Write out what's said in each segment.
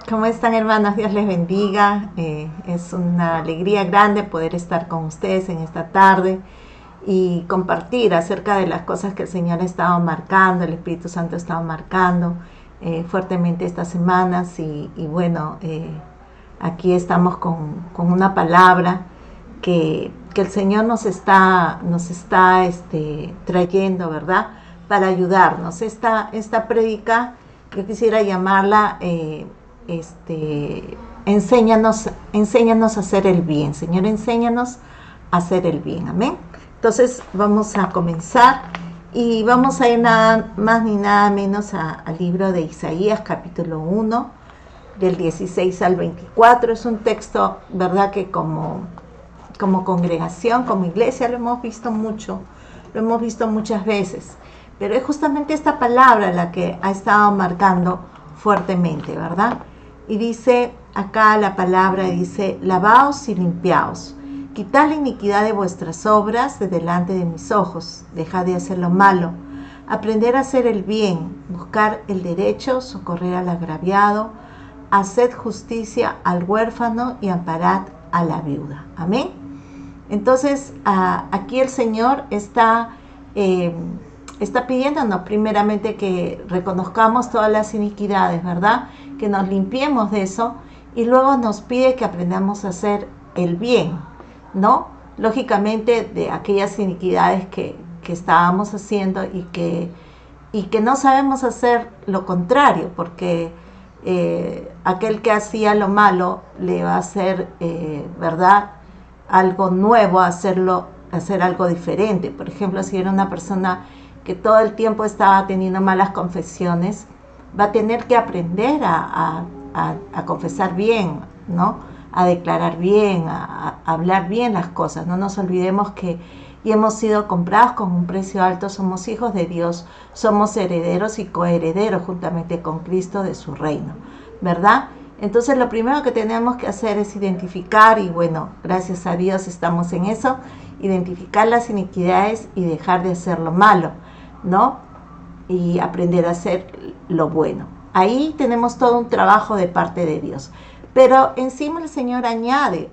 ¿Cómo están, hermanas? Dios les bendiga. Es una alegría grande poder estar con ustedes en esta tarde y compartir acerca de las cosas que el Señor ha estado marcando, el Espíritu Santo ha estado marcando fuertemente estas semanas. Bueno, aquí estamos con una palabra que el Señor nos está trayendo, ¿verdad? Para ayudarnos. Esta prédica, yo quisiera llamarla... enséñanos a hacer el bien. Señor, enséñanos a hacer el bien. Amén. Entonces vamos a comenzar y vamos a ir nada más ni nada menos al libro de Isaías, capítulo 1, del 16 al 24. Es un texto, verdad, que como congregación, como iglesia, lo hemos visto muchas veces, pero es justamente esta palabra la que ha estado marcando fuertemente, ¿verdad? Y dice acá la palabra, dice: lavaos y limpiaos, quitad la iniquidad de vuestras obras de delante de mis ojos, dejad de hacer lo malo, aprender a hacer el bien, buscar el derecho, socorrer al agraviado, haced justicia al huérfano y amparad a la viuda. Amén. Entonces aquí el Señor está pidiéndonos primeramente que reconozcamos todas las iniquidades, ¿verdad? Que nos limpiemos de eso, y luego nos pide que aprendamos a hacer el bien, ¿no? Lógicamente de aquellas iniquidades que estábamos haciendo y que no sabemos hacer lo contrario, porque aquel que hacía lo malo le va a hacer, ¿verdad?, algo nuevo, hacer algo diferente. Por ejemplo, si era una persona que todo el tiempo estaba teniendo malas confesiones, va a tener que aprender a confesar bien, ¿no? A declarar bien, a hablar bien las cosas. No nos olvidemos que hemos sido comprados con un precio alto, somos hijos de Dios, somos herederos y coherederos juntamente con Cristo de su reino, ¿verdad? Entonces lo primero que tenemos que hacer es identificar, y bueno, gracias a Dios estamos en eso, identificar las iniquidades y dejar de hacer lo malo, ¿no? Y aprender a hacer lo bueno. Ahí tenemos todo un trabajo de parte de Dios. Pero encima el Señor añade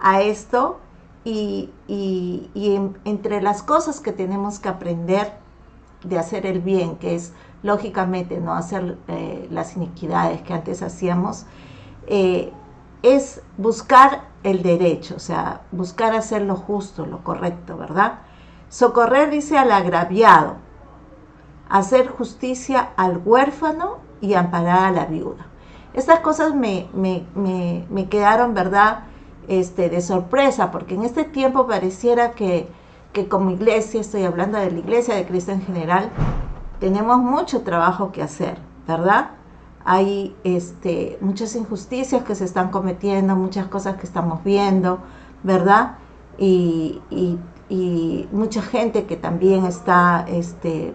a esto, y entre las cosas que tenemos que aprender de hacer el bien, que es lógicamente no hacer las iniquidades que antes hacíamos, es buscar el derecho, o sea, buscar hacer lo justo, lo correcto, ¿verdad? Socorrer, dice, al agraviado, hacer justicia al huérfano y amparar a la viuda. Estas cosas me quedaron, ¿verdad?, de sorpresa, porque en este tiempo pareciera que como iglesia, estoy hablando de la iglesia de Cristo en general, tenemos mucho trabajo que hacer, ¿verdad? Hay muchas injusticias que se están cometiendo, muchas cosas que estamos viendo, ¿verdad? Y mucha gente que también está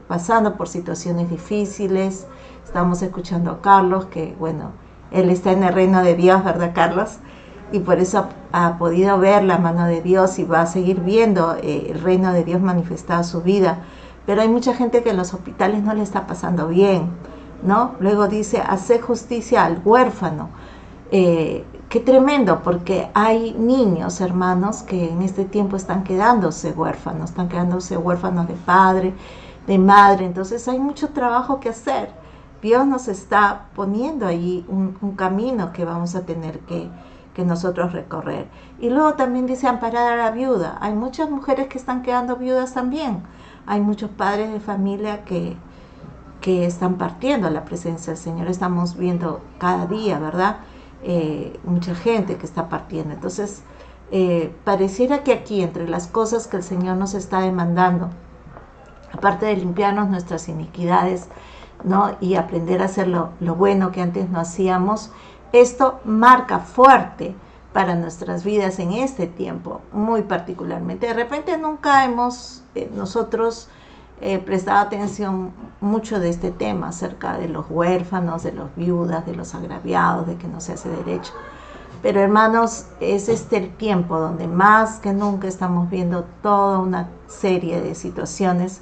pasando por situaciones difíciles. Estamos escuchando a Carlos, que bueno, él está en el reino de Dios, ¿verdad, Carlos? Y por eso ha podido ver la mano de Dios y va a seguir viendo el reino de Dios manifestado en su vida. Pero hay mucha gente que en los hospitales no le está pasando bien, ¿no? Luego dice, hacer justicia al huérfano. Qué tremendo, porque hay niños, hermanos, que en este tiempo están quedándose huérfanos de padre, de madre. Entonces hay mucho trabajo que hacer. Dios nos está poniendo ahí un camino que vamos a tener que nosotros recorrer. Y luego también dice amparar a la viuda. Hay muchas mujeres que están quedando viudas también. Hay muchos padres de familia que están partiendo a la presencia del Señor. Estamos viendo cada día, ¿verdad? Mucha gente que está partiendo. Entonces pareciera que aquí, entre las cosas que el Señor nos está demandando, aparte de limpiarnos nuestras iniquidades, ¿no? Y aprender a hacer lo bueno que antes no hacíamos, esto marca fuerte para nuestras vidas en este tiempo, muy particularmente. De repente nunca hemos nosotros prestado atención mucho de este tema, acerca de los huérfanos, de los viudas, de los agraviados, de que no se hace derecho. Pero hermanos, es este el tiempo donde más que nunca estamos viendo toda una serie de situaciones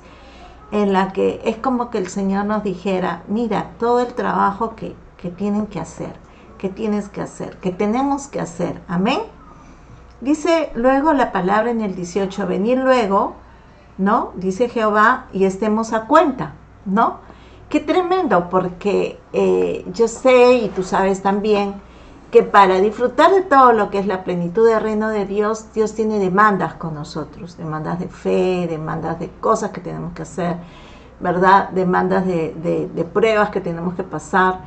en la que es como que el Señor nos dijera, mira, todo el trabajo que tienen que hacer, que tienes que hacer, que tenemos que hacer. Amén. Dice luego la palabra en el 18, venir luego, ¿no? Dice Jehová, y estemos a cuenta, ¿no? Qué tremendo, porque yo sé, y tú sabes también, que para disfrutar de todo lo que es la plenitud del reino de Dios, Dios tiene demandas con nosotros, demandas de fe, demandas de cosas que tenemos que hacer, ¿verdad? Demandas de pruebas que tenemos que pasar,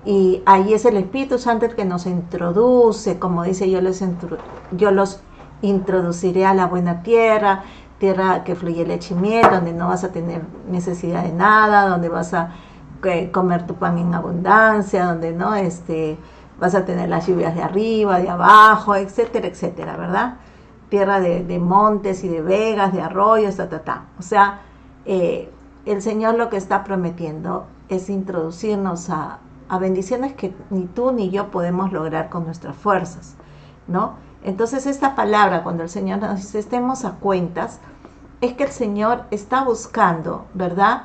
y ahí es el Espíritu Santo el que nos introduce, como dice, yo los introduciré a la buena tierra, tierra que fluye leche y miel, donde no vas a tener necesidad de nada, donde vas a comer tu pan en abundancia, donde no, vas a tener las lluvias de arriba, de abajo, etcétera, etcétera, ¿verdad? Tierra de montes y de vegas, de arroyos, O sea, el Señor lo que está prometiendo es introducirnos a bendiciones que ni tú ni yo podemos lograr con nuestras fuerzas, ¿no? Entonces esta palabra, cuando el Señor nos dice estemos a cuentas, es que el Señor está buscando, ¿verdad?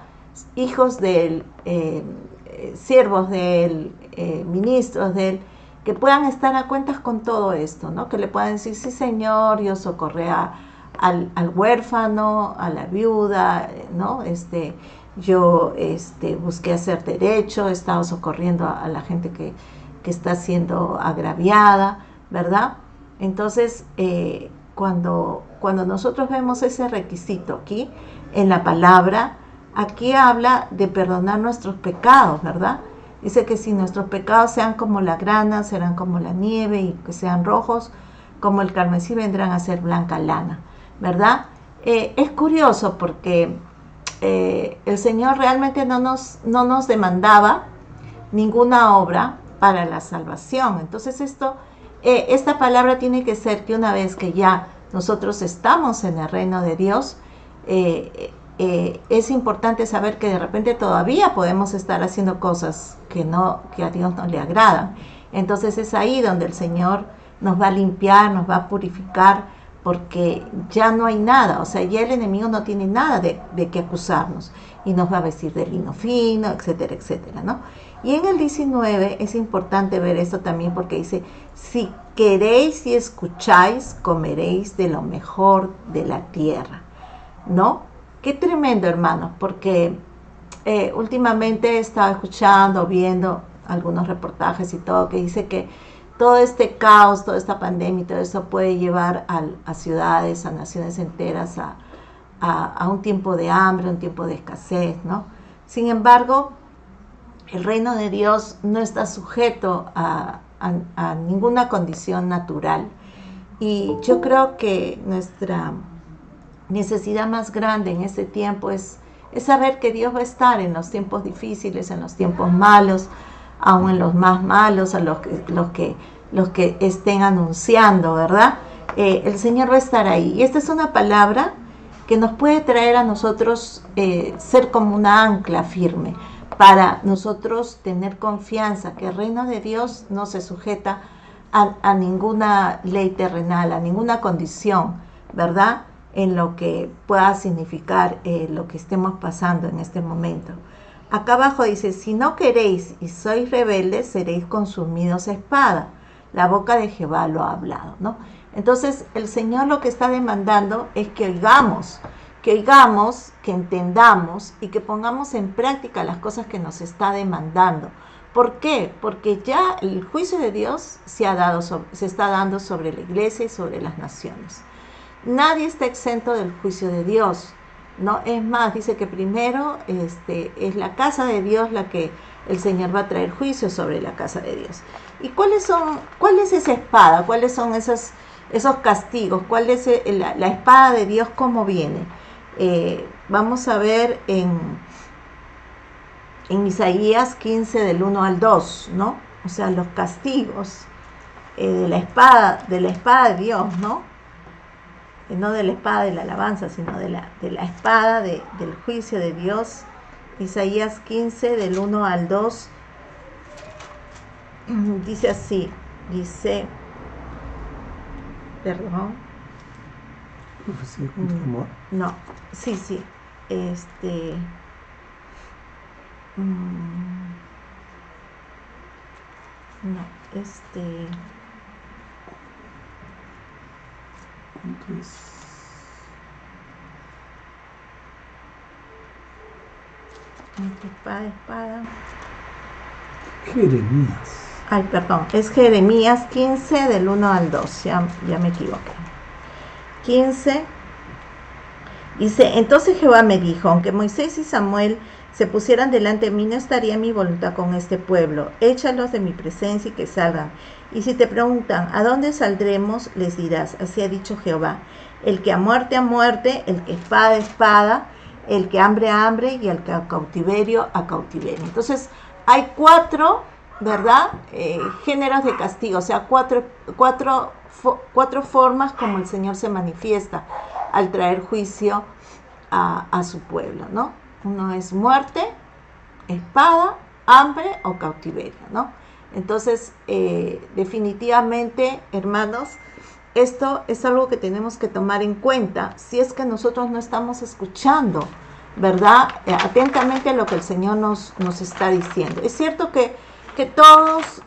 Hijos de Él, siervos de Él, ministros de Él, que puedan estar a cuentas con todo esto, ¿no? Que le puedan decir, sí Señor, yo socorré al huérfano, a la viuda, ¿no? Yo busqué hacer derecho, he estado socorriendo a la gente que está siendo agraviada, ¿verdad? Entonces, cuando nosotros vemos ese requisito aquí en la palabra, aquí habla de perdonar nuestros pecados, ¿verdad? Dice que si nuestros pecados sean como la grana, serán como la nieve, y que sean rojos como el carmesí, vendrán a ser blanca lana, ¿verdad? Es curioso porque el Señor realmente no nos demandaba ninguna obra para la salvación. Entonces esta palabra tiene que ser que una vez que ya nosotros estamos en el reino de Dios, es importante saber que de repente todavía podemos estar haciendo cosas que a Dios no le agradan. Entonces es ahí donde el Señor nos va a limpiar, nos va a purificar, porque ya no hay nada, o sea, ya el enemigo no tiene nada de qué acusarnos, y nos va a vestir de lino fino, etcétera, etcétera, ¿no? Y en el 19 es importante ver esto también, porque dice, si queréis y escucháis, comeréis de lo mejor de la tierra, ¿no? Qué tremendo, hermanos, porque últimamente he estado escuchando, viendo algunos reportajes y todo, que dice que todo este caos, toda esta pandemia y todo eso puede llevar a ciudades, a naciones enteras, a un tiempo de hambre, un tiempo de escasez, ¿no? Sin embargo, el reino de Dios no está sujeto a ninguna condición natural. Y yo creo que nuestra necesidad más grande en este tiempo es saber que Dios va a estar en los tiempos difíciles, en los tiempos malos, aún en los más malos, a los que estén anunciando, ¿verdad? El Señor va a estar ahí. Y esta es una palabra que nos puede traer a nosotros ser como una ancla firme, para nosotros tener confianza que el reino de Dios no se sujeta a ninguna ley terrenal, a ninguna condición, ¿verdad? En lo que pueda significar lo que estemos pasando en este momento. Acá abajo dice, si no queréis y sois rebeldes, seréis consumidos a espada. La boca de Jehová lo ha hablado, ¿no? Entonces, el Señor lo que está demandando es que oigamos, que entendamos y que pongamos en práctica las cosas que nos está demandando. ¿Por qué? Porque ya el juicio de Dios se está dando sobre la iglesia y sobre las naciones. Nadie está exento del juicio de Dios, ¿no? Es más, dice que primero es la casa de Dios la que el Señor va a traer juicio sobre la casa de Dios. ¿Y cuál es esa espada? ¿Cuáles son esos castigos, cuál es la espada de Dios, cómo viene. Vamos a ver en Isaías 15 del 1 al 2, ¿no? O sea, los castigos de la espada de Dios, ¿no? No de la espada de la alabanza, sino de la espada del juicio de Dios. Isaías 15 del 1 al 2 dice así, dice, perdón, no, sí, no, espada. Jeremías. Ay, perdón, es Jeremías 15 del 1 al 2, ya me equivoqué. 15, dice, entonces Jehová me dijo, aunque Moisés y Samuel se pusieran delante de mí, no estaría mi voluntad con este pueblo. Échalos de mi presencia y que salgan. Y si te preguntan, ¿a dónde saldremos? Les dirás, así ha dicho Jehová, el que a muerte, el que espada, espada, el que hambre, hambre, y el que a cautiverio, a cautiverio. Entonces, hay 4, ¿verdad? Géneros de castigo, o sea, cuatro formas como el Señor se manifiesta al traer juicio a su pueblo, ¿no? Uno es muerte, espada, hambre o cautiverio, ¿no? Entonces, definitivamente, hermanos, esto es algo que tenemos que tomar en cuenta si es que nosotros no estamos escuchando, ¿verdad? Atentamente lo que el Señor nos está diciendo. Es cierto que todos,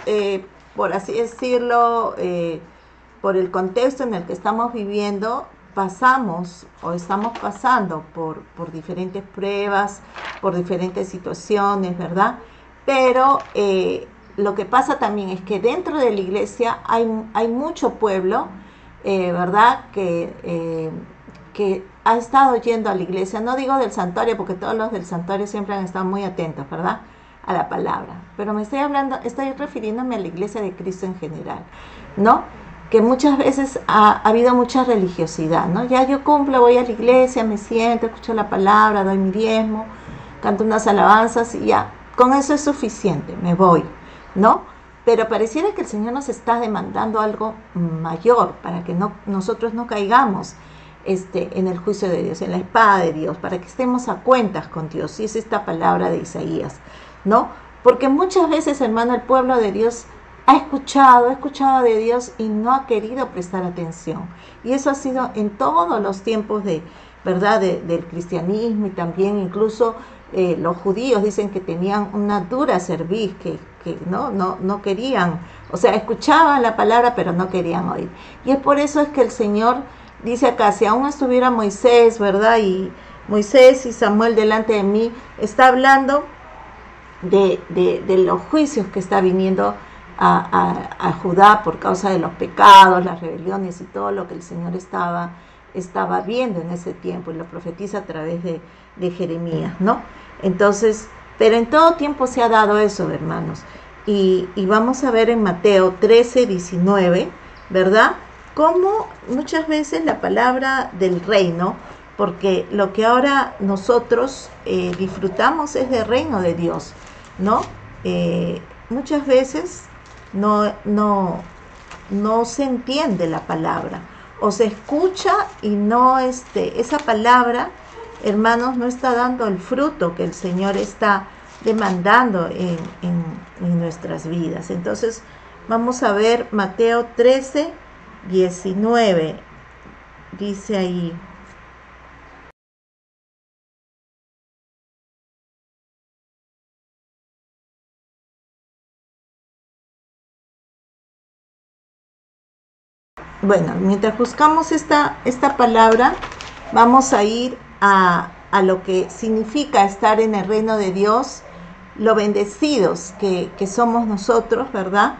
por así decirlo, por el contexto en el que estamos viviendo, pasamos o estamos pasando por diferentes pruebas, por diferentes situaciones, ¿verdad? Pero lo que pasa también es que dentro de la iglesia hay mucho pueblo, ¿verdad? Que ha estado yendo a la iglesia. No digo del santuario, porque todos los del santuario siempre han estado muy atentos, ¿verdad?, a la palabra. Pero estoy refiriéndome a la iglesia de Cristo en general, ¿no? Que muchas veces ha habido mucha religiosidad, ¿no? Ya yo cumplo, voy a la iglesia, me siento, escucho la palabra, doy mi diezmo, canto unas alabanzas y ya, con eso es suficiente, me voy, ¿no? Pero pareciera que el Señor nos está demandando algo mayor para que nosotros no caigamos en el juicio de Dios, en la espada de Dios, para que estemos a cuentas con Dios. Y es esta palabra de Isaías, ¿no? Porque muchas veces, hermano, el pueblo de Dios ha escuchado de Dios y no ha querido prestar atención. Y eso ha sido en todos los tiempos ¿verdad? Del cristianismo, y también incluso los judíos dicen que tenían una dura cerviz, que no querían, o sea, escuchaban la palabra pero no querían oír. Y es por eso es que el Señor dice acá, si aún estuviera Moisés, ¿verdad? Y Moisés y Samuel delante de mí, está hablando de los juicios que está viniendo a Judá por causa de los pecados, las rebeliones y todo lo que el Señor estaba viendo en ese tiempo, y lo profetiza a través de Jeremías, ¿no? Entonces, pero en todo tiempo se ha dado eso, hermanos. Y vamos a ver en Mateo 13, 19, ¿verdad? Cómo muchas veces la palabra del reino, porque lo que ahora nosotros disfrutamos es del reino de Dios, ¿no? Muchas veces no se entiende la palabra, o se escucha y no esa palabra, hermanos, no está dando el fruto que el Señor está demandando en nuestras vidas. Entonces vamos a ver Mateo 13, 19, dice ahí: bueno, mientras buscamos esta palabra, vamos a ir a lo que significa estar en el reino de Dios, lo bendecidos que somos nosotros, ¿verdad?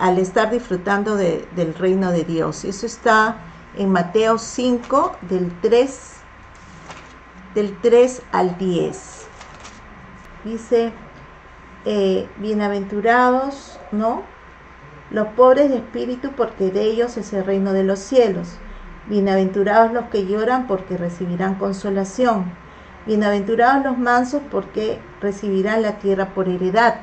Al estar disfrutando del reino de Dios. Y eso está en Mateo 5, del 3 al 10. Dice, bienaventurados, ¿no? los pobres de espíritu, porque de ellos es el reino de los cielos. Bienaventurados los que lloran, porque recibirán consolación. Bienaventurados los mansos, porque recibirán la tierra por heredad.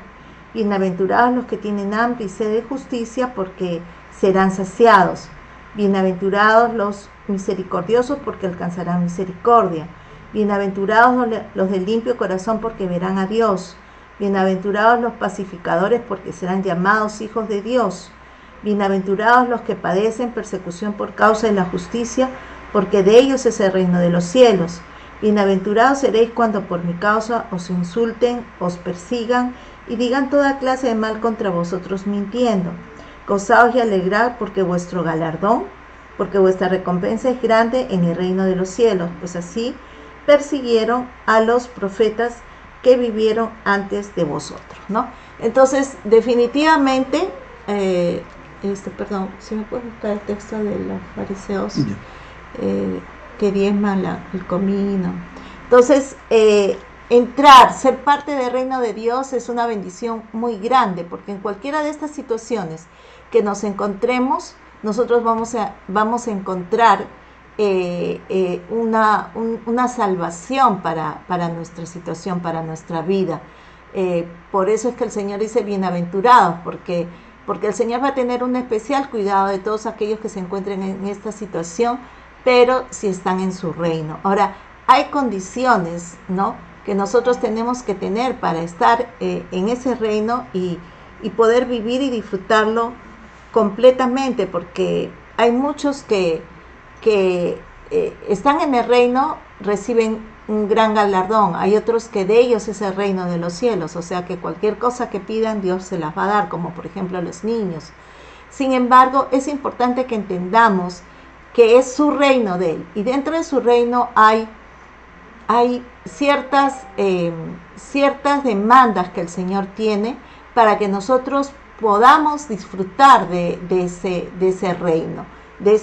Bienaventurados los que tienen hambre y sed de justicia, porque serán saciados. Bienaventurados los misericordiosos, porque alcanzarán misericordia. Bienaventurados los de limpio corazón, porque verán a Dios. Bienaventurados los pacificadores, porque serán llamados hijos de Dios. Bienaventurados los que padecen persecución por causa de la justicia, porque de ellos es el reino de los cielos. Bienaventurados seréis cuando por mi causa os insulten, os persigan y digan toda clase de mal contra vosotros mintiendo. Gozaos y alegrad, porque vuestro galardón, porque vuestra recompensa es grande en el reino de los cielos, pues así persiguieron a los profetas que vivieron antes de vosotros, ¿no? Entonces, definitivamente, perdón, si me puedes buscar el texto de los fariseos, que diezman el comino. Entonces, ser parte del reino de Dios es una bendición muy grande, porque en cualquiera de estas situaciones que nos encontremos, nosotros vamos a encontrar una salvación para nuestra situación, para nuestra vida. Por eso es que el Señor dice bienaventurados, porque el Señor va a tener un especial cuidado de todos aquellos que se encuentren en esta situación, pero si están en su reino. Ahora, hay condiciones, ¿no?, que nosotros tenemos que tener para estar en ese reino y poder vivir y disfrutarlo completamente, porque hay muchos que están en el reino, reciben un gran galardón. Hay otros que de ellos es el reino de los cielos, o sea que cualquier cosa que pidan Dios se las va a dar, como por ejemplo los niños. Sin embargo, es importante que entendamos que es su reino de Él, y dentro de su reino hay ciertas demandas que el Señor tiene para que nosotros podamos disfrutar de ese reino, de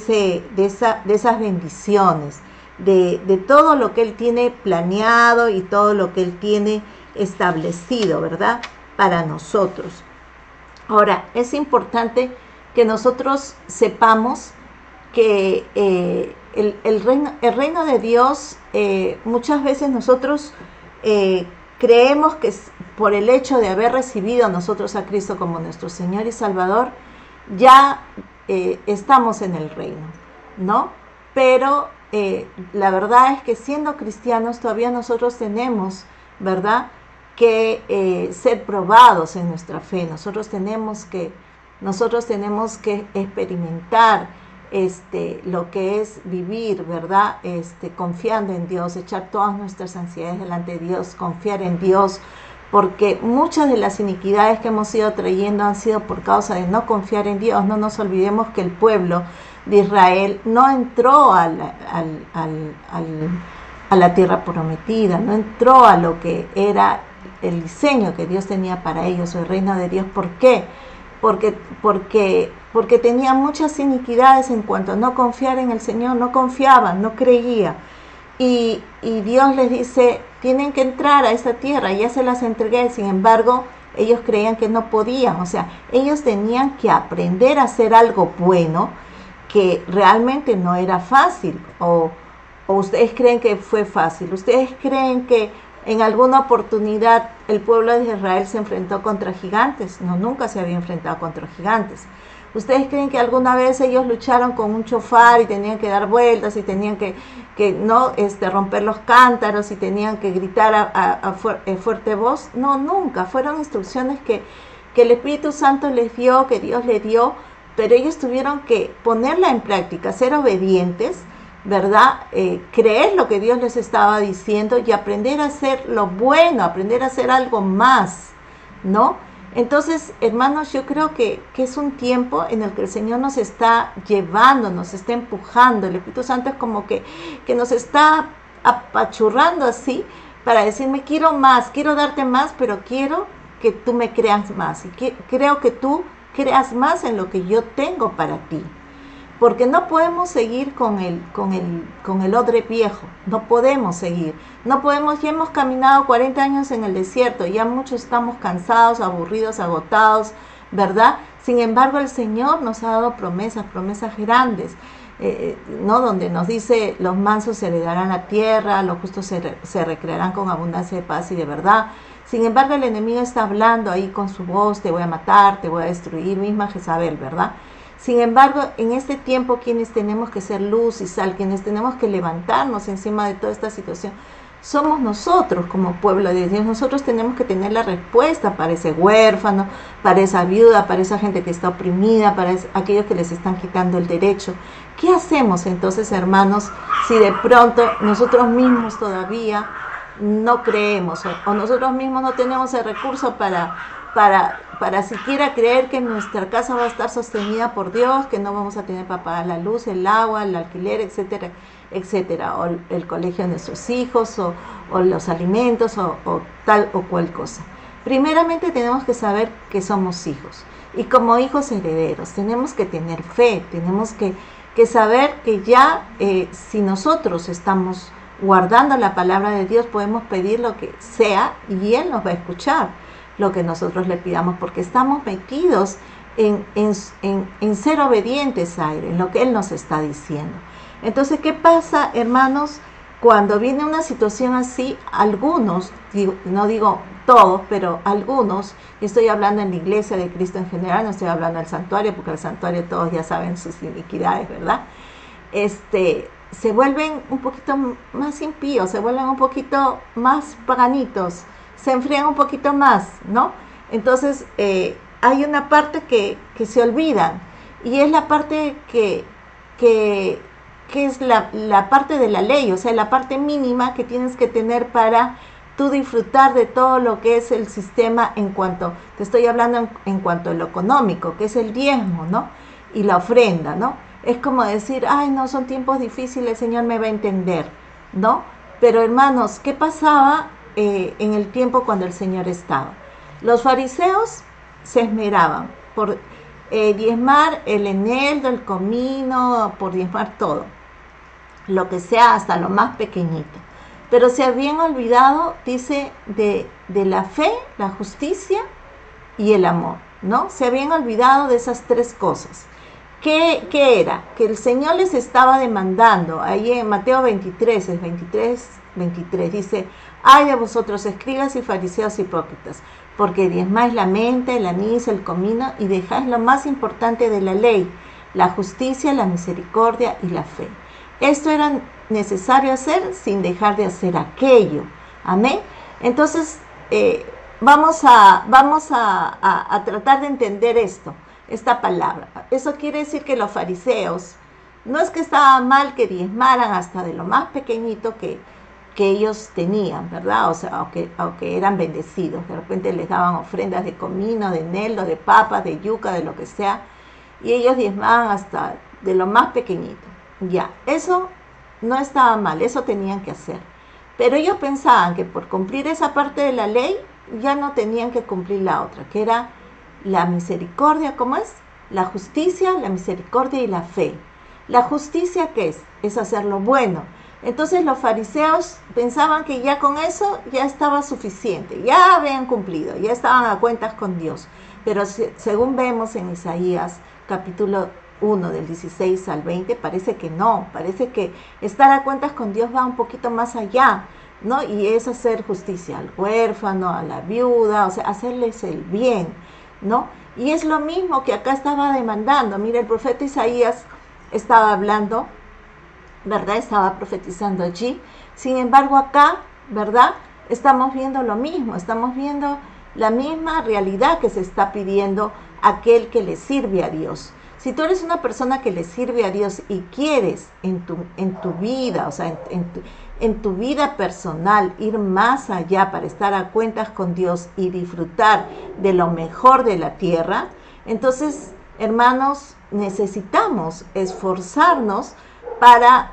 esas bendiciones, de todo lo que Él tiene planeado y todo lo que Él tiene establecido, ¿verdad?, para nosotros. Ahora, es importante que nosotros sepamos que el reino de Dios, muchas veces nosotros creemos que por el hecho de haber recibido nosotros a Cristo como nuestro Señor y Salvador, ya estamos en el reino, ¿no? Pero la verdad es que siendo cristianos todavía nosotros tenemos, ¿verdad?, que ser probados en nuestra fe. Nosotros tenemos que experimentar lo que es vivir, ¿verdad?, confiando en Dios, echar todas nuestras ansiedades delante de Dios, confiar en Dios, porque muchas de las iniquidades que hemos ido trayendo han sido por causa de no confiar en Dios. No nos olvidemos que el pueblo de Israel no entró a la tierra prometida, no entró a lo que era el diseño que Dios tenía para ellos, el reino de Dios. ¿Por qué? Porque tenían muchas iniquidades en cuanto a no confiar en el Señor, no confiaban, no creían. Y Dios les dice, tienen que entrar a esa tierra, ya se las entregué. Sin embargo, ellos creían que no podían. O sea, ellos tenían que aprender a hacer algo bueno, que realmente no era fácil. O ustedes creen que fue fácil. Ustedes creen que en alguna oportunidad el pueblo de Israel se enfrentó contra gigantes. No, nunca se había enfrentado contra gigantes. ¿Ustedes creen que alguna vez ellos lucharon con un chofar y tenían que dar vueltas y tenían que romper los cántaros y tenían que gritar a fuerte voz? No, nunca. Fueron instrucciones que el Espíritu Santo les dio, que Dios les dio, pero ellos tuvieron que ponerla en práctica, ser obedientes, ¿verdad? Creer lo que Dios les estaba diciendo y aprender a hacer lo bueno, aprender a hacer algo más, ¿no? Entonces, hermanos, yo creo que es un tiempo en el que el Señor nos está llevando, nos está empujando. El Espíritu Santo es como que nos está apachurrando así para decirme, quiero más, quiero darte más, pero quiero que tú me creas más. Y creo que tú creas más en lo que yo tengo para ti. Porque no podemos seguir con el odre viejo, no podemos seguir, ya hemos caminado 40 años en el desierto, ya muchos estamos cansados, aburridos, agotados, ¿verdad? Sin embargo, el Señor nos ha dado promesas grandes, ¿no? Donde nos dice, los mansos heredarán la tierra, los justos se recrearán con abundancia de paz y de verdad. Sin embargo, el enemigo está hablando ahí con su voz, te voy a matar, te voy a destruir, misma Jezabel, ¿verdad? Sin embargo, en este tiempo, quienes tenemos que ser luz y sal, quienes tenemos que levantarnos encima de toda esta situación, somos nosotros como pueblo de Dios. Nosotros tenemos que tener la respuesta para ese huérfano, para esa viuda, para esa gente que está oprimida, para aquellos que les están quitando el derecho. ¿Qué hacemos entonces, hermanos, si de pronto nosotros mismos todavía no creemos o nosotros mismos no tenemos el recurso para siquiera creer que nuestra casa va a estar sostenida por Dios, que no vamos a tener para pagar la luz, el agua, el alquiler, etcétera, etcétera, o el colegio de nuestros hijos, o los alimentos, o tal o cual cosa? Primeramente tenemos que saber que somos hijos, y como hijos herederos tenemos que tener fe, tenemos que saber que ya si nosotros estamos guardando la palabra de Dios, podemos pedir lo que sea y Él nos va a escuchar lo que nosotros le pidamos, porque estamos metidos en ser obedientes a Él, en lo que Él nos está diciendo. Entonces, ¿qué pasa, hermanos? Cuando viene una situación así, algunos, no digo todos, pero algunos, y estoy hablando en la iglesia de Cristo en general, no estoy hablando del santuario, porque el santuario todos ya saben sus iniquidades, ¿verdad? Se vuelven un poquito más impíos, se vuelven un poquito más paganitos, se enfrían un poquito más, ¿no? Entonces, hay una parte que se olvidan, y es la parte que es la parte de la ley, o sea, la parte mínima que tienes que tener para tú disfrutar de todo lo que es el sistema en cuanto, te estoy hablando en cuanto a lo económico, que es el diezmo, ¿no? Y la ofrenda, ¿no? Es como decir, ay, no, son tiempos difíciles, el Señor me va a entender, ¿no? Pero hermanos, ¿qué pasaba en el tiempo cuando el Señor estaba? Los fariseos se esmeraban por diezmar el eneldo, el comino, por diezmar todo, lo que sea, hasta lo más pequeñito. Pero se habían olvidado, dice, de la fe, la justicia y el amor, ¿no? Se habían olvidado de esas tres cosas. ¿Qué era? Que el Señor les estaba demandando, ahí en Mateo 23, es 23, dice, ay de vosotros, escribas y fariseos hipócritas, porque diezmáis la menta, el anís, el comino, y dejáis lo más importante de la ley, la justicia, la misericordia y la fe. Esto era necesario hacer sin dejar de hacer aquello. Amén. Entonces, vamos a tratar de entender esta palabra. Eso quiere decir que los fariseos, no es que estaba mal que diezmaran hasta de lo más pequeñito que ellos tenían, ¿verdad? O sea, aunque eran bendecidos, de repente les daban ofrendas de comino, de eneldo, de papas, de yuca, de lo que sea, y ellos diezmaban hasta de lo más pequeñito. Ya, eso no estaba mal, eso tenían que hacer. Pero ellos pensaban que por cumplir esa parte de la ley, ya no tenían que cumplir la otra, que era la misericordia, ¿cómo es? La justicia, la misericordia y la fe. La justicia, ¿qué es? Es hacer lo bueno. Entonces los fariseos pensaban que ya con eso ya estaba suficiente, ya habían cumplido, ya estaban a cuentas con Dios. Pero según vemos en Isaías capítulo 1 del 16 al 20, parece que no, parece que estar a cuentas con Dios va un poquito más allá, ¿no? Y es hacer justicia al huérfano, a la viuda, o sea, hacerles el bien, ¿no? Y es lo mismo que acá estaba demandando. Mira, el profeta Isaías estaba hablando, ¿verdad? Estaba profetizando allí. Sin embargo, acá, ¿verdad? Estamos viendo lo mismo, estamos viendo la misma realidad que se está pidiendo a aquel que le sirve a Dios. Si tú eres una persona que le sirve a Dios y quieres en tu vida, o sea, en tu vida personal, ir más allá para estar a cuentas con Dios y disfrutar de lo mejor de la tierra, entonces, hermanos, necesitamos esforzarnos para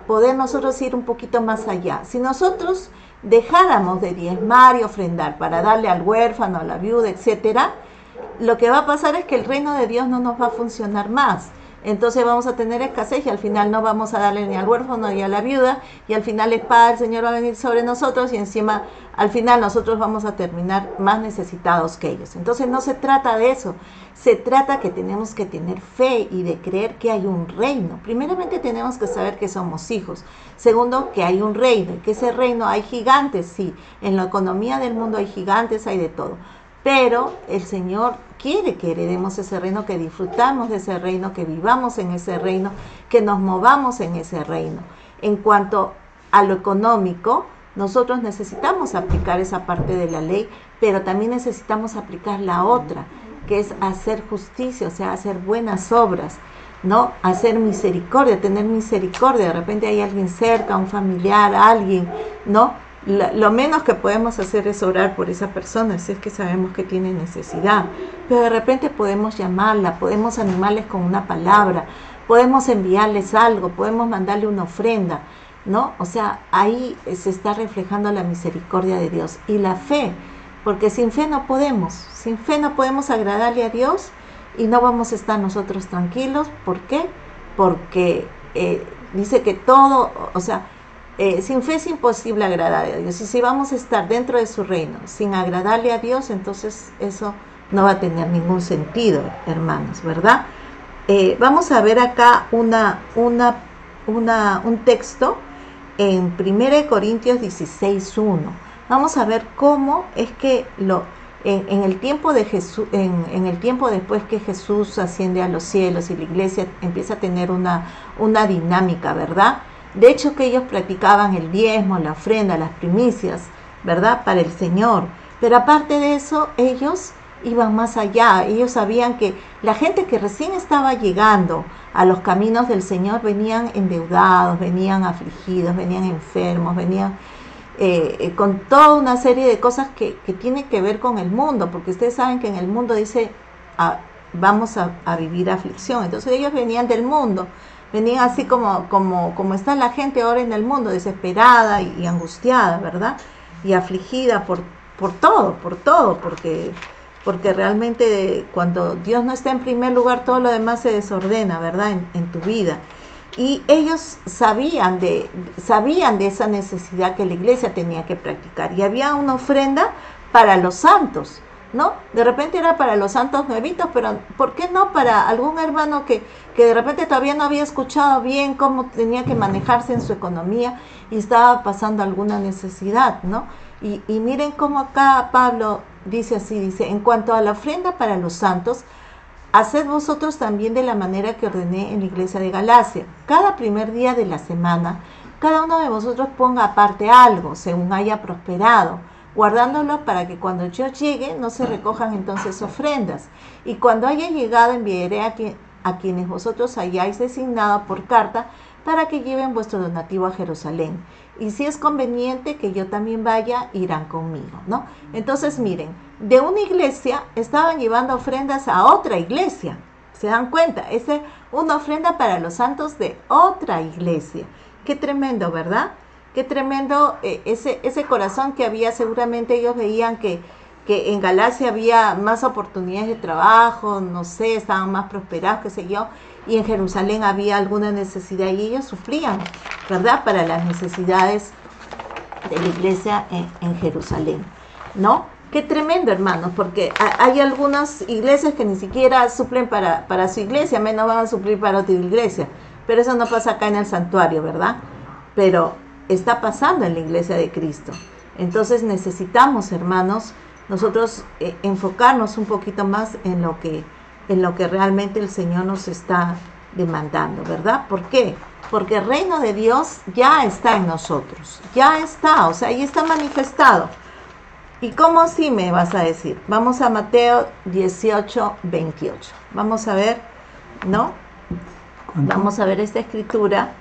poder nosotros ir un poquito más allá. Si nosotros dejáramos de diezmar y ofrendar para darle al huérfano, a la viuda, etcétera, lo que va a pasar es que el reino de Dios no nos va a funcionar más. entonces vamos a tener escasez y al final no vamos a darle ni al huérfano ni a la viuda, y al final la espada del Señor va a venir sobre nosotros y encima al final nosotros vamos a terminar más necesitados que ellos. Entonces no se trata de eso, se trata que tenemos que tener fe y de creer que hay un reino. Primeramente tenemos que saber que somos hijos. Segundo, que hay un reino, y que ese reino hay gigantes, sí, en la economía del mundo hay gigantes, hay de todo. Pero el Señor quiere que heredemos ese reino, que disfrutamos de ese reino, que vivamos en ese reino, que nos movamos en ese reino. En cuanto a lo económico, nosotros necesitamos aplicar esa parte de la ley, pero también necesitamos aplicar la otra, que es hacer justicia, o sea, hacer buenas obras, ¿no? Hacer misericordia, tener misericordia. De repente hay alguien cerca, un familiar, alguien, ¿no? Lo menos que podemos hacer es orar por esa persona, si es que sabemos que tiene necesidad, pero de repente podemos llamarla, podemos animarles con una palabra, podemos enviarles algo, podemos mandarle una ofrenda, ¿no? O sea, ahí se está reflejando la misericordia de Dios y la fe, porque sin fe no podemos agradarle a Dios y no vamos a estar nosotros tranquilos. ¿Por qué? Porque dice que todo, o sea, sin fe es imposible agradar a Dios. Y si vamos a estar dentro de su reino sin agradarle a Dios, entonces eso no va a tener ningún sentido, hermanos, ¿verdad? Vamos a ver acá un texto en 1 Corintios 16:1. Vamos a ver cómo es que en el tiempo de Jesús, en el tiempo después que Jesús asciende a los cielos y la iglesia empieza a tener una dinámica, ¿verdad? De hecho que ellos practicaban el diezmo, la ofrenda, las primicias, ¿verdad? Para el Señor. Pero aparte de eso, ellos iban más allá. Ellos sabían que la gente que recién estaba llegando a los caminos del Señor venían endeudados, venían afligidos, venían enfermos, venían con toda una serie de cosas que tienen que ver con el mundo, porque ustedes saben que en el mundo dice, vamos a vivir aflicción. Entonces ellos venían del mundo. Venían así como está la gente ahora en el mundo, desesperada y angustiada, ¿verdad? Y afligida por todo, porque realmente cuando Dios no está en primer lugar, todo lo demás se desordena, ¿verdad? En tu vida. Y ellos sabían de esa necesidad que la iglesia tenía que practicar. Y había una ofrenda para los santos, ¿no? De repente era para los santos nuevitos, pero ¿por qué no para algún hermano que de repente todavía no había escuchado bien cómo tenía que manejarse en su economía y estaba pasando alguna necesidad, ¿no? Y miren cómo acá Pablo dice así, dice, en cuanto a la ofrenda para los santos, haced vosotros también de la manera que ordené en la iglesia de Galacia. Cada primer día de la semana, cada uno de vosotros ponga aparte algo, según haya prosperado, guardándolo para que cuando yo llegue no se recojan entonces ofrendas. Y cuando haya llegado enviaré a quienes vosotros hayáis designado por carta para que lleven vuestro donativo a Jerusalén. Y si es conveniente que yo también vaya, irán conmigo, ¿no? Entonces miren, de una iglesia estaban llevando ofrendas a otra iglesia. ¿Se dan cuenta? Es una ofrenda para los santos de otra iglesia. Qué tremendo, ¿verdad? Qué tremendo ese corazón que había. Seguramente ellos veían que en Galacia había más oportunidades de trabajo, no sé, estaban más prosperados, qué sé yo, y en Jerusalén había alguna necesidad y ellos sufrían, ¿verdad? Para las necesidades de la iglesia en Jerusalén, ¿no? Qué tremendo, hermanos, porque hay algunas iglesias que ni siquiera suplen para su iglesia, menos van a suplir para otra iglesia, pero eso no pasa acá en el santuario, ¿verdad? Pero está pasando en la iglesia de Cristo. Entonces necesitamos, hermanos, nosotros enfocarnos un poquito más en lo que realmente el Señor nos está demandando, ¿verdad? ¿Por qué? Porque el reino de Dios ya está en nosotros, ya está, o sea, ahí está manifestado. ¿Y cómo así me vas a decir? Vamos a Mateo 18:28. Vamos a ver, ¿no? ¿Cuánto? Vamos a ver esta escritura.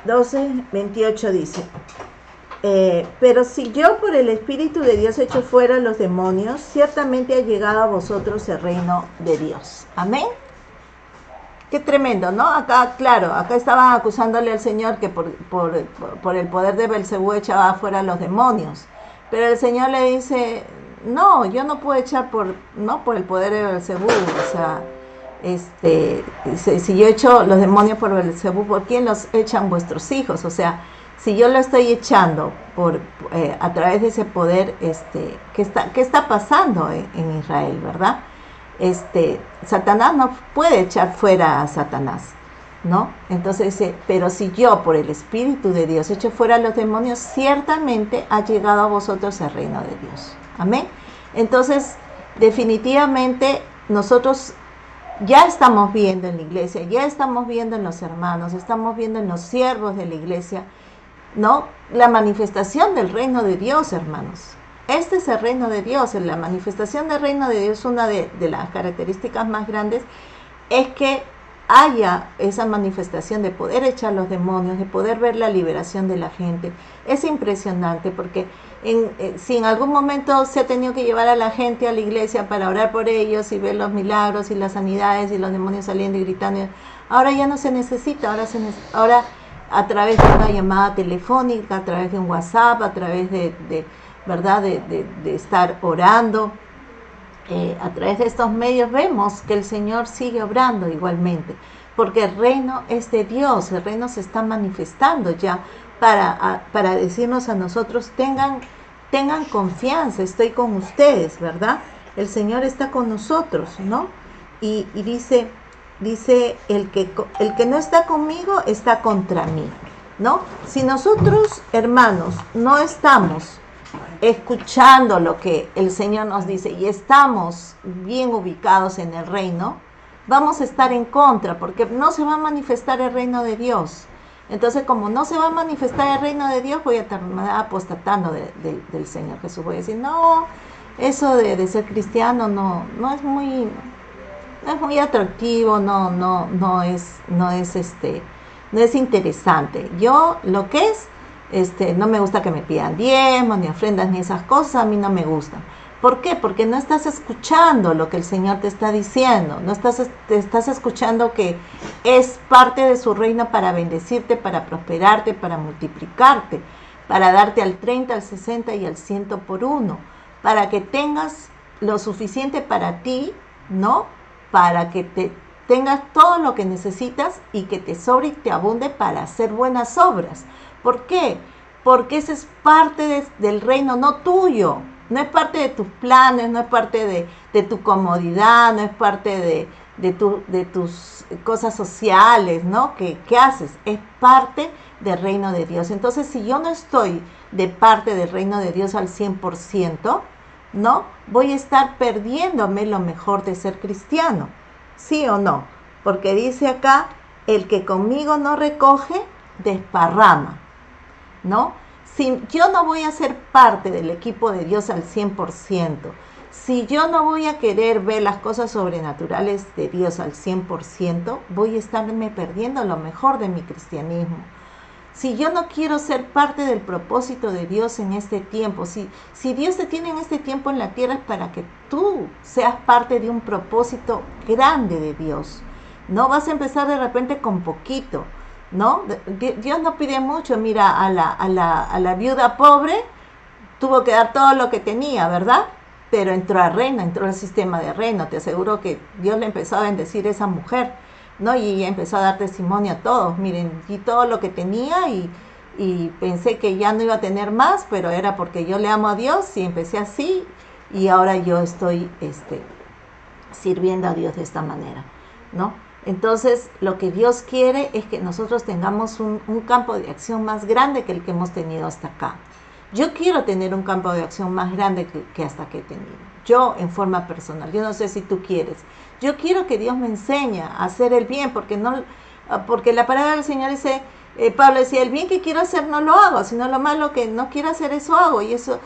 12:28 dice, pero si yo por el Espíritu de Dios echo fuera los demonios, ciertamente ha llegado a vosotros el reino de Dios. Amén. Qué tremendo, ¿no? Acá, claro, acá estaban acusándole al Señor que por el poder de Belcebú echaba fuera los demonios. Pero el Señor le dice, no, yo no puedo echar por el poder de Belcebú, o sea, Si yo echo los demonios por Belzebú, ¿por quién los echan vuestros hijos? O sea, si yo lo estoy echando a través de ese poder, ¿qué está pasando en Israel, verdad? Satanás no puede echar fuera a Satanás, ¿no? Entonces dice, pero si yo por el Espíritu de Dios echo fuera a los demonios, ciertamente ha llegado a vosotros el reino de Dios. Amén. Entonces, definitivamente nosotros ya estamos viendo en la iglesia, ya estamos viendo en los hermanos, estamos viendo en los siervos de la iglesia, ¿no? La manifestación del reino de Dios, hermanos. Este es el reino de Dios. La manifestación del reino de Dios, una de las características más grandes, es que haya esa manifestación de poder echar los demonios, de poder ver la liberación de la gente. Es impresionante porque si en algún momento se ha tenido que llevar a la gente a la iglesia para orar por ellos y ver los milagros y las sanidades y los demonios saliendo y gritando, ahora ya no se necesita. Ahora a través de una llamada telefónica, a través de un WhatsApp, a través ¿verdad? De estar orando, a través de estos medios vemos que el Señor sigue obrando igualmente, porque el reino es de Dios, el reino se está manifestando ya para decirnos a nosotros, tengan confianza, estoy con ustedes, ¿verdad? El Señor está con nosotros, ¿no? Y dice, el que no está conmigo está contra mí, ¿no? Si nosotros, hermanos, no estamos escuchando lo que el Señor nos dice y estamos bien ubicados en el reino, vamos a estar en contra, porque no se va a manifestar el reino de Dios. Entonces, como no se va a manifestar el reino de Dios, voy a terminar apostatando del Señor Jesús. Voy a decir, no, eso de ser cristiano no es muy atractivo, no es interesante. Yo lo que es, no me gusta que me pidan diezmos, ni ofrendas, ni esas cosas, a mí no me gustan. ¿Por qué? Porque no estás escuchando lo que el Señor te está diciendo, te estás escuchando que es parte de su reino para bendecirte, para prosperarte, para multiplicarte, para darte al 30, al 60 y al 100 por uno, para que tengas lo suficiente para ti, ¿no? Para que tengas todo lo que necesitas y que te sobre y te abunde para hacer buenas obras. ¿Por qué? Porque esa es parte del reino, no tuyo. No es parte de tus planes, no es parte de tu comodidad, no es parte de tus cosas sociales, ¿no? ¿Qué haces? Es parte del reino de Dios. Entonces, si yo no estoy de parte del reino de Dios al 100%, ¿no? Voy a estar perdiéndome lo mejor de ser cristiano. ¿Sí o no? Porque dice acá, el que conmigo no recoge, desparrama, ¿no? Si yo no voy a ser parte del equipo de Dios al 100%, si yo no voy a querer ver las cosas sobrenaturales de Dios al 100%, voy a estarme perdiendo lo mejor de mi cristianismo. Si yo no quiero ser parte del propósito de Dios en este tiempo, si Dios te tiene en este tiempo en la tierra es para que tú seas parte de un propósito grande de Dios. No vas a empezar de repente con poquito, ¿no? Dios no pide mucho. Mira, a la viuda pobre tuvo que dar todo lo que tenía, ¿verdad? Pero entró al reino, entró al sistema de reino. Te aseguro que Dios le empezó a bendecir a esa mujer, ¿no? Y ella empezó a dar testimonio a todos. Miren, y todo lo que tenía y pensé que ya no iba a tener más, pero era porque yo le amo a Dios y empecé así y ahora yo estoy sirviendo a Dios de esta manera, ¿no? Entonces, lo que Dios quiere es que nosotros tengamos un campo de acción más grande que el que hemos tenido hasta acá. Yo quiero tener un campo de acción más grande que hasta que he tenido. Yo, en forma personal. Yo no sé si tú quieres. Yo quiero que Dios me enseñe a hacer el bien, porque la palabra del Señor dice, Pablo decía, el bien que quiero hacer no lo hago, sino lo malo que no quiero hacer, eso hago. Y eso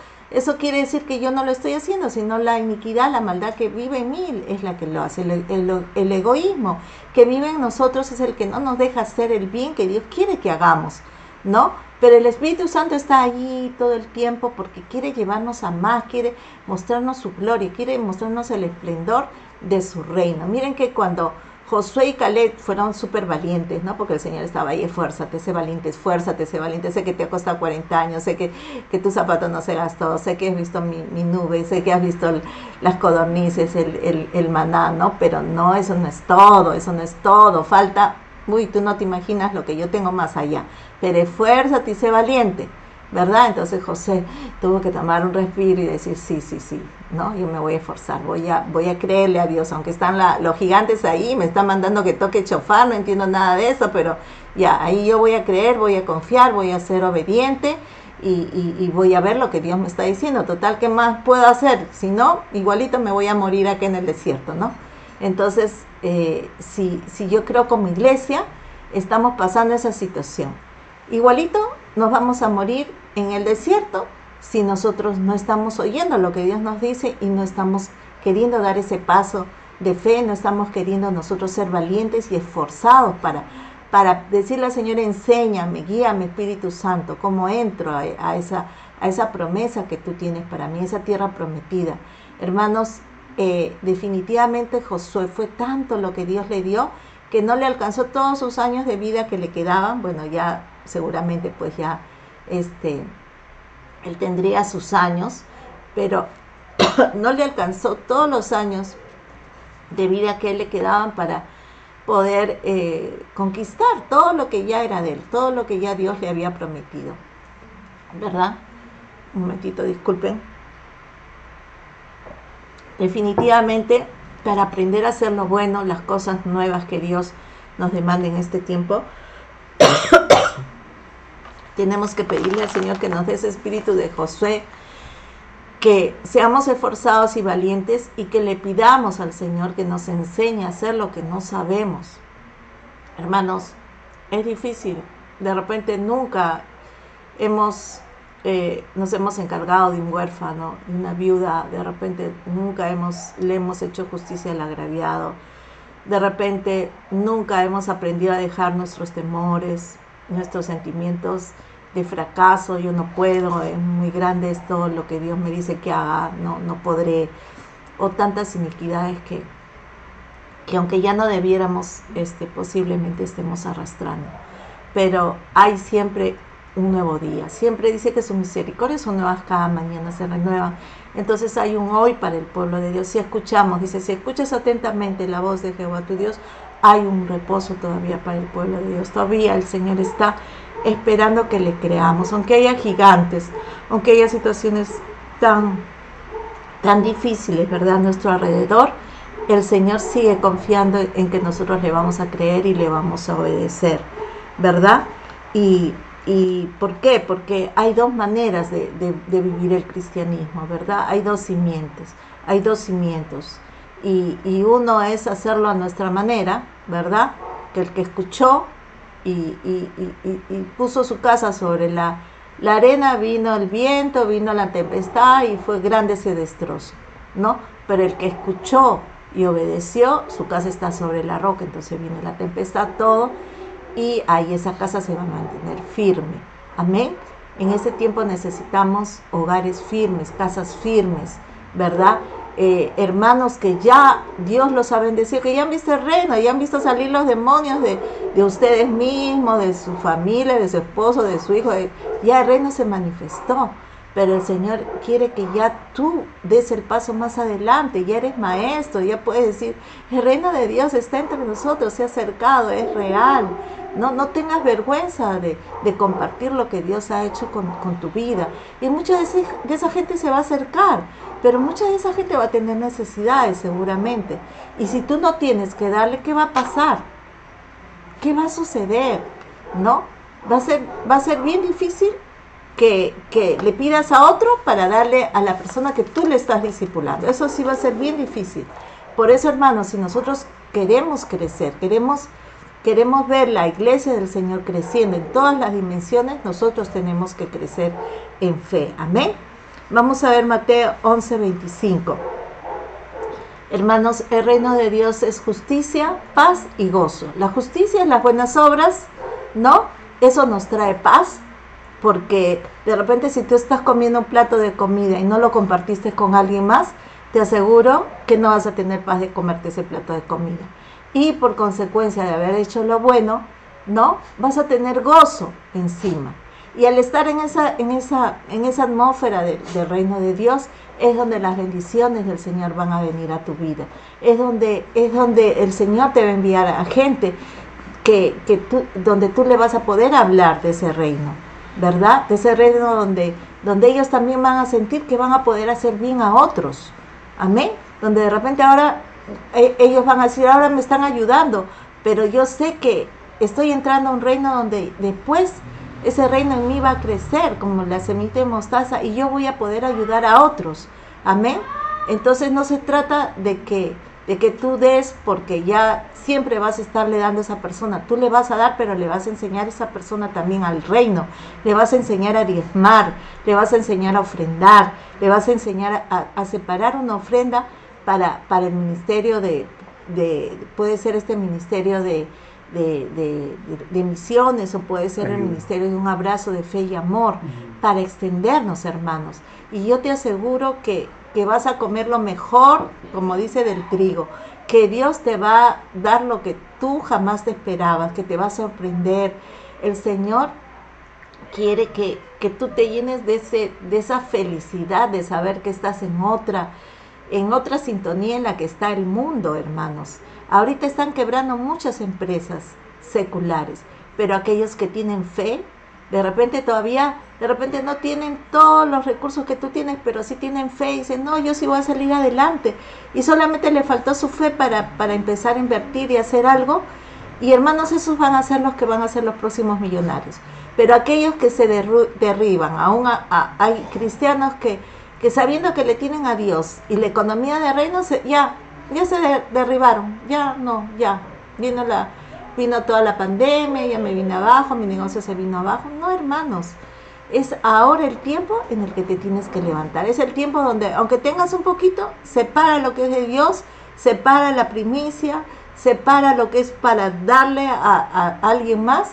quiere decir que yo no lo estoy haciendo, sino la iniquidad, la maldad que vive en mí es la que lo hace. El egoísmo que vive en nosotros es el que no nos deja hacer el bien que Dios quiere que hagamos, ¿no? Pero el Espíritu Santo está allí todo el tiempo porque quiere llevarnos a más, quiere mostrarnos su gloria, quiere mostrarnos el esplendor de su reino. Miren que cuando Josué y Caleb fueron súper valientes, ¿no? Porque el Señor estaba ahí, esfuérzate, sé valiente, sé que te ha costado 40 años, sé que tu zapato no se gastó, sé que has visto mi nube, sé que has visto las codornices, el maná, ¿no? Pero no, eso no es todo, falta, uy, tú no te imaginas lo que yo tengo más allá, pero esfuérzate y sé valiente, ¿verdad? Entonces José tuvo que tomar un respiro y decir, sí, ¿no? Yo me voy a esforzar, voy a creerle a Dios, aunque están los gigantes ahí, me están mandando que toque chofar, no entiendo nada de eso, pero ya, ahí yo voy a creer, voy a confiar, voy a ser obediente y voy a ver lo que Dios me está diciendo. Total, ¿qué más puedo hacer? Si no, igualito me voy a morir aquí en el desierto, ¿no? Entonces, si yo creo como iglesia, estamos pasando esa situación. Igualito nos vamos a morir en el desierto si nosotros no estamos oyendo lo que Dios nos dice y no estamos queriendo dar ese paso de fe, no estamos queriendo nosotros ser valientes y esforzados para decirle al Señor, enséñame, guíame, Espíritu Santo, cómo entro a esa promesa que tú tienes para mí, esa tierra prometida. Hermanos, definitivamente Josué fue tanto lo que Dios le dio que no le alcanzó todos sus años de vida que le quedaban. Bueno, ya seguramente pues ya él tendría sus años, pero no le alcanzó todos los años de vida que él le quedaban para poder conquistar todo lo que ya era de él, todo lo que ya Dios le había prometido, ¿verdad? Un momentito, disculpen. Definitivamente, para aprender a hacer lo bueno, las cosas nuevas que Dios nos demanda en este tiempo, tenemos que pedirle al Señor que nos dé ese espíritu de Josué, que seamos esforzados y valientes y que le pidamos al Señor que nos enseñe a hacer lo que no sabemos. Hermanos, es difícil. De repente nunca nos hemos encargado de un huérfano, de una viuda. De repente nunca le hemos hecho justicia al agraviado. De repente nunca hemos aprendido a dejar nuestros temores, nuestros sentimientos de fracaso, yo no puedo, es muy grande esto, lo que Dios me dice que haga, no podré, o tantas iniquidades que aunque ya no debiéramos, posiblemente estemos arrastrando. Pero hay siempre un nuevo día, siempre dice que sus misericordias son nuevas cada mañana, se renuevan. Entonces hay un hoy para el pueblo de Dios. Si escuchamos, dice, si escuchas atentamente la voz de Jehová tu Dios, hay un reposo todavía para el pueblo de Dios. Todavía el Señor está esperando que le creamos, aunque haya gigantes, aunque haya situaciones tan difíciles, ¿verdad?, a nuestro alrededor, el Señor sigue confiando en que nosotros le vamos a creer y le vamos a obedecer, ¿verdad? ¿Y por qué? Porque hay dos maneras de vivir el cristianismo, ¿verdad? Hay dos cimientos. Y uno es hacerlo a nuestra manera, ¿verdad? Que el que escuchó y puso su casa sobre la arena, vino el viento, vino la tempestad y fue grande ese destrozo, ¿no? Pero el que escuchó y obedeció, su casa está sobre la roca, entonces viene la tempestad, todo, y ahí esa casa se va a mantener firme. Amén. En este tiempo necesitamos hogares firmes, casas firmes, ¿verdad? Hermanos que ya Dios los ha bendecido, que ya han visto el reino, ya han visto salir los demonios de ustedes mismos, de su familia, de su esposo, de su hijo. Ya el reino se manifestó, pero el Señor quiere que ya tú des el paso más adelante. Ya eres maestro, ya puedes decir, el reino de Dios está entre nosotros, se ha acercado, es real. No tengas vergüenza de compartir lo que Dios ha hecho con tu vida. Y mucha de esa gente se va a acercar, pero mucha de esa gente va a tener necesidades seguramente. Y si tú no tienes que darle, ¿qué va a pasar? ¿Qué va a suceder? ¿No? Va a ser bien difícil que le pidas a otro para darle a la persona que tú le estás discipulando. Eso sí va a ser bien difícil. Por eso, hermanos, si nosotros queremos crecer, queremos ver la iglesia del Señor creciendo en todas las dimensiones, nosotros tenemos que crecer en fe. Amén. Vamos a ver Mateo 11:25. Hermanos, el reino de Dios es justicia, paz y gozo. La justicia es las buenas obras, ¿no? Eso nos trae paz, porque de repente si tú estás comiendo un plato de comida y no lo compartiste con alguien más, te aseguro que no vas a tener paz de comerte ese plato de comida. y por consecuencia de haber hecho lo bueno, ¿no? Vas a tener gozo encima. Y al estar en esa atmósfera del reino de Dios, es donde las bendiciones del Señor van a venir a tu vida. Es donde el Señor te va a enviar a gente donde tú le vas a poder hablar de ese reino, ¿verdad? De ese reino donde ellos también van a sentir que van a poder hacer bien a otros. Amén. Donde de repente ahora ellos van a decir, ahora me están ayudando, pero yo sé que estoy entrando a un reino donde después ese reino en mí va a crecer como la semilla de mostaza y yo voy a poder ayudar a otros. Amén. Entonces no se trata de que tú des porque ya siempre vas a estarle dando a esa persona. Tú le vas a dar, pero le vas a enseñar a esa persona también al reino. Le vas a enseñar a diezmar, le vas a enseñar a ofrendar, le vas a enseñar a separar una ofrenda para el ministerio puede ser este ministerio de misiones, o puede ser el ministerio de un abrazo de fe y amor, para extendernos, hermanos. Y yo te aseguro que vas a comer lo mejor, como dice, del trigo, que Dios te va a dar lo que tú jamás te esperabas, que te va a sorprender. El Señor quiere que tú te llenes de esa felicidad de saber que estás en otra sintonía en la que está el mundo, hermanos. Ahorita están quebrando muchas empresas seculares, pero aquellos que tienen fe, de repente no tienen todos los recursos que tú tienes, pero sí tienen fe y dicen, no, yo sí voy a salir adelante. Y solamente le faltó su fe para empezar a invertir y hacer algo. Y hermanos, esos van a ser los que van a ser los próximos millonarios. Pero aquellos que se derriban, hay cristianos que sabiendo que le tienen a Dios y la economía de reino, ya se derribaron, vino toda la pandemia, ya me vine abajo, mi negocio se vino abajo. No, hermanos, es ahora el tiempo en el que te tienes que levantar. Es el tiempo donde, aunque tengas un poquito, separa lo que es de Dios, separa la primicia, separa lo que es para darle a alguien más,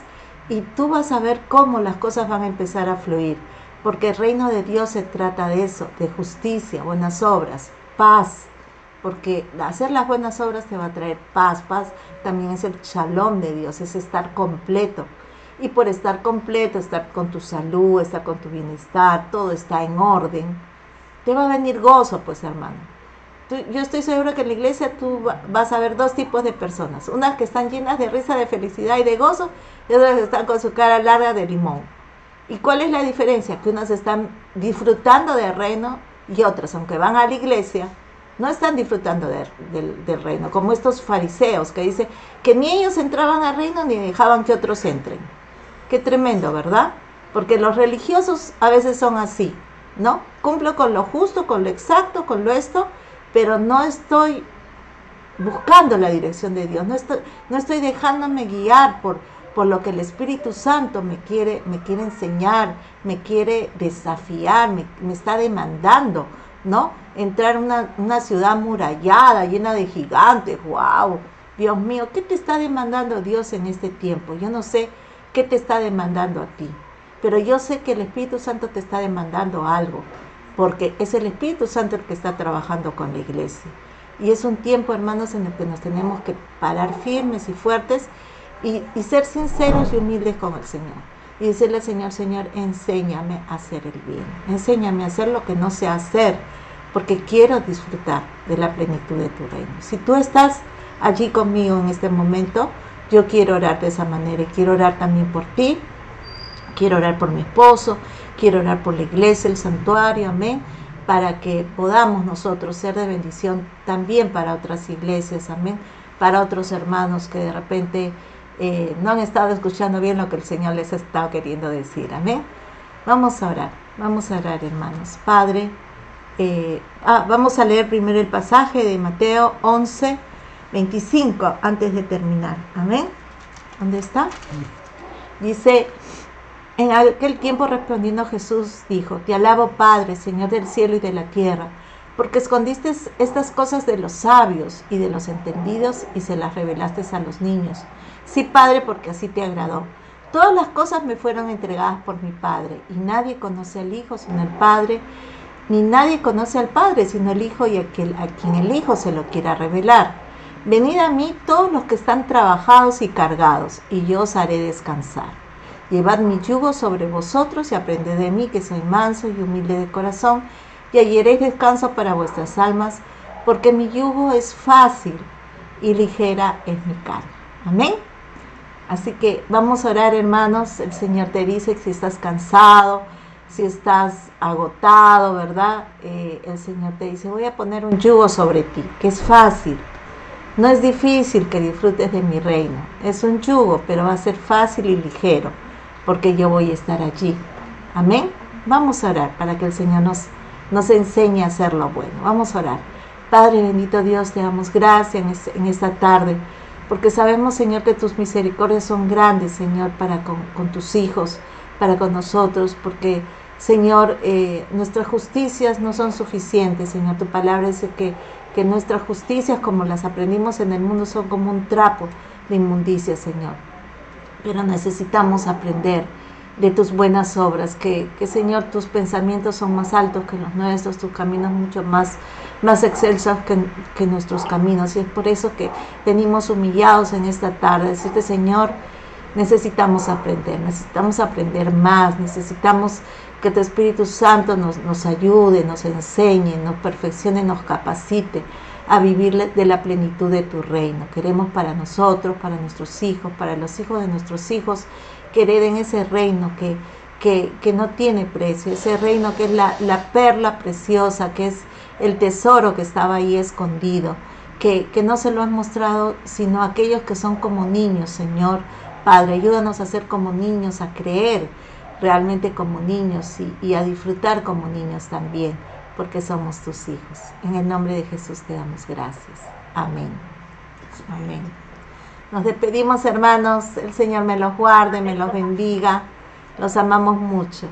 y tú vas a ver cómo las cosas van a empezar a fluir. Porque el reino de Dios se trata de eso, de justicia, buenas obras, paz. Porque hacer las buenas obras te va a traer paz. Paz también es el shalom de Dios, es estar completo. Y por estar completo, estar con tu salud, estar con tu bienestar, todo está en orden, te va a venir gozo, pues, hermano. Yo estoy segura que en la iglesia tú vas a ver dos tipos de personas. Unas que están llenas de risa, de felicidad y de gozo, y otras que están con su cara larga de limón. ¿Y cuál es la diferencia? Que unas están disfrutando del reino y otras, aunque van a la iglesia, no están disfrutando del reino, como estos fariseos que dicen que ni ellos entraban al reino ni dejaban que otros entren. Qué tremendo, ¿verdad? Porque los religiosos a veces son así, ¿no? Cumplo con lo justo, con lo exacto, con lo esto, pero no estoy buscando la dirección de Dios, no estoy dejándome guiar por lo que el Espíritu Santo me quiere enseñar, me quiere desafiar, me está demandando, ¿no? Entrar en una ciudad amurallada, llena de gigantes. ¡Wow! Dios mío, ¿qué te está demandando Dios en este tiempo? Yo no sé qué te está demandando a ti, pero yo sé que el Espíritu Santo te está demandando algo, porque es el Espíritu Santo el que está trabajando con la iglesia. Y es un tiempo, hermanos, en el que nos tenemos que parar firmes y fuertes, y ser sinceros y humildes con el Señor, y decirle al Señor, Señor, enséñame a hacer el bien, enséñame a hacer lo que no sé hacer, porque quiero disfrutar de la plenitud de tu reino. Si tú estás allí conmigo en este momento, yo quiero orar de esa manera, y quiero orar también por ti, quiero orar por mi esposo, quiero orar por la iglesia, el santuario, amén, para que podamos nosotros ser de bendición también para otras iglesias, amén, para otros hermanos que de repente no han estado escuchando bien lo que el Señor les ha estado queriendo decir, amén. Vamos a orar, hermanos. Padre, vamos a leer primero el pasaje de Mateo 11, 25, antes de terminar, amén. ¿Dónde está? Dice, en aquel tiempo respondiendo Jesús dijo, te alabo, Padre, Señor del cielo y de la tierra, porque escondiste estas cosas de los sabios y de los entendidos y se las revelaste a los niños. Sí, Padre, porque así te agradó. Todas las cosas me fueron entregadas por mi Padre, y nadie conoce al Hijo sino el Padre, ni nadie conoce al Padre sino el Hijo y a quien el Hijo se lo quiera revelar. Venid a mí todos los que están trabajados y cargados, y yo os haré descansar. Llevad mi yugo sobre vosotros y aprended de mí, que soy manso y humilde de corazón, y hallaréis descanso para vuestras almas, porque mi yugo es fácil y ligera es mi carga. Amén. Así que vamos a orar, hermanos. El Señor te dice que si estás cansado, si estás agotado, ¿verdad? El Señor te dice, voy a poner un yugo sobre ti, que es fácil. No es difícil que disfrutes de mi reino. Es un yugo, pero va a ser fácil y ligero, porque yo voy a estar allí. Amén. Vamos a orar para que el Señor nos enseñe a hacer lo bueno. Vamos a orar. Padre bendito Dios, te damos gracias en esta tarde, porque sabemos, Señor, que tus misericordias son grandes, Señor, para con tus hijos, para con nosotros, porque, Señor, nuestras justicias no son suficientes, Señor. Tu palabra dice que nuestras justicias, como las aprendimos en el mundo, son como un trapo de inmundicia, Señor. Pero necesitamos aprender de tus buenas obras, que Señor, tus pensamientos son más altos que los nuestros, tus caminos mucho más excelsos que nuestros caminos, y es por eso que venimos humillados en esta tarde, decirte, Señor, necesitamos aprender más, necesitamos que tu Espíritu Santo nos ayude, nos enseñe, nos perfeccione, nos capacite a vivir de la plenitud de tu reino. Queremos para nosotros, para nuestros hijos, para los hijos de nuestros hijos, que hereden ese reino que no tiene precio, ese reino que es la perla preciosa, que es el tesoro que estaba ahí escondido, que no se lo han mostrado sino a aquellos que son como niños, Señor. Padre, ayúdanos a ser como niños, a creer realmente como niños y a disfrutar como niños también, porque somos tus hijos. En el nombre de Jesús te damos gracias. Amén. Amén. Nos despedimos, hermanos. El Señor me los guarde, me los bendiga. Los amamos mucho.